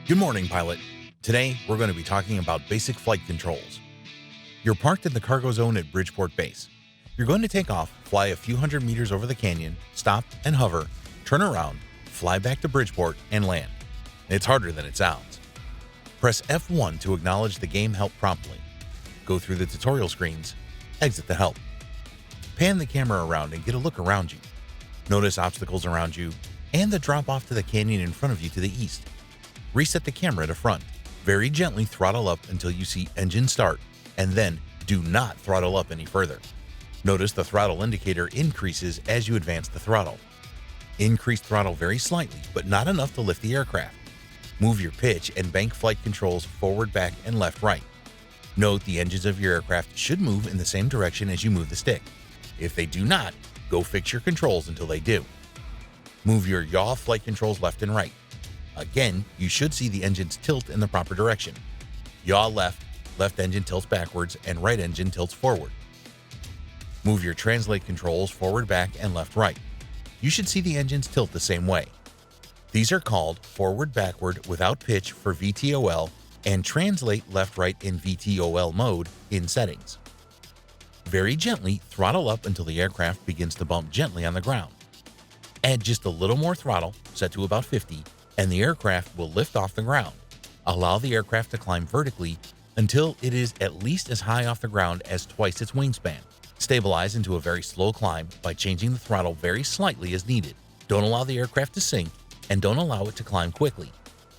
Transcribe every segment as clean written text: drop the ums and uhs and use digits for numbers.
Good morning, pilot. Today, we're going to be talking about basic flight controls. You're parked in the cargo zone at Bridgeport Base. You're going to take off, fly a few hundred meters over the canyon, stop and hover, turn around, fly back to Bridgeport, and land. It's harder than it sounds. Press F1 to acknowledge the game help promptly. Go through the tutorial screens, exit the help. Pan the camera around and get a look around you. Notice obstacles around you and the drop off to the canyon in front of you to the east. Reset the camera to front. Very gently throttle up until you see engine start, and then do not throttle up any further. Notice the throttle indicator increases as you advance the throttle. Increase throttle very slightly, but not enough to lift the aircraft. Move your pitch and bank flight controls forward, back, and left, right. Note the engines of your aircraft should move in the same direction as you move the stick. If they do not, go fix your controls until they do. Move your yaw flight controls left and right. Again, you should see the engines tilt in the proper direction. Yaw left, left engine tilts backwards, and right engine tilts forward. Move your translate controls forward, back, and left, right. You should see the engines tilt the same way. These are called forward, backward without pitch for VTOL and translate left, right in VTOL mode in settings. Very gently throttle up until the aircraft begins to bump gently on the ground. Add just a little more throttle, set to about 50, and the aircraft will lift off the ground. Allow the aircraft to climb vertically until it is at least as high off the ground as twice its wingspan. Stabilize into a very slow climb by changing the throttle very slightly as needed. Don't allow the aircraft to sink, and don't allow it to climb quickly.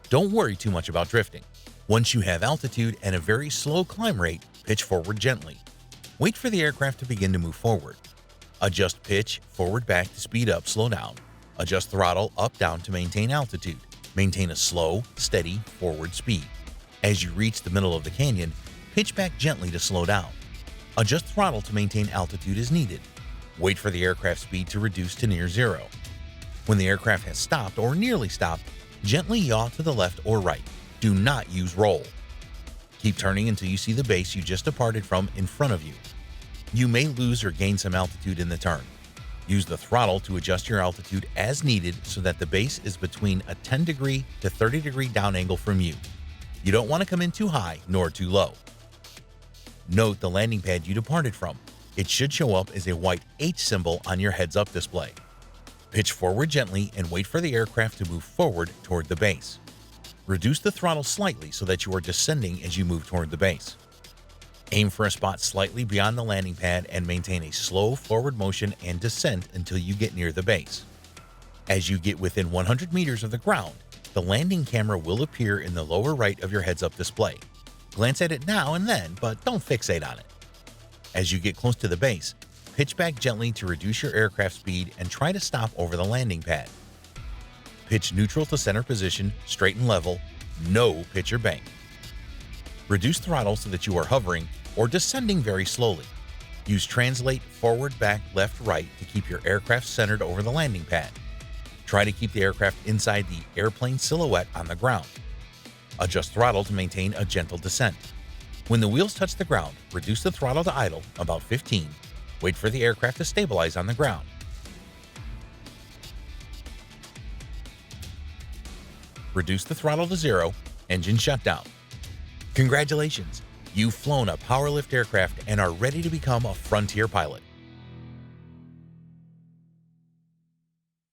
Don't worry too much about drifting. Once you have altitude and a very slow climb rate, pitch forward gently. Wait for the aircraft to begin to move forward. Adjust pitch forward, back to speed up, slow down. Adjust throttle up, down to maintain altitude. Maintain a slow, steady forward speed. As you reach the middle of the canyon, pitch back gently to slow down. Adjust throttle to maintain altitude as needed. Wait for the aircraft speed to reduce to near zero. When the aircraft has stopped or nearly stopped, gently yaw to the left or right. Do not use roll. Keep turning until you see the base you just departed from in front of you. You may lose or gain some altitude in the turn. Use the throttle to adjust your altitude as needed so that the base is between a 10 degree to 30 degree down angle from you. You don't want to come in too high nor too low. Note the landing pad you departed from. It should show up as a white H symbol on your heads-up display. Pitch forward gently and wait for the aircraft to move forward toward the base. Reduce the throttle slightly so that you are descending as you move toward the base. Aim for a spot slightly beyond the landing pad and maintain a slow forward motion and descent until you get near the base. As you get within 100 meters of the ground, the landing camera will appear in the lower right of your heads-up display. Glance at it now and then, but don't fixate on it. As you get close to the base, pitch back gently to reduce your aircraft speed and try to stop over the landing pad. Pitch neutral to center position, straight and level, no pitch or bank. Reduce throttle so that you are hovering or descending very slowly. Use translate forward, back, left, right to keep your aircraft centered over the landing pad. Try to keep the aircraft inside the airplane silhouette on the ground. Adjust throttle to maintain a gentle descent. When the wheels touch the ground, reduce the throttle to idle, about 15. Wait for the aircraft to stabilize on the ground. Reduce the throttle to 0, engine shutdown. Congratulations! You've flown a powerlift aircraft and are ready to become a frontier pilot.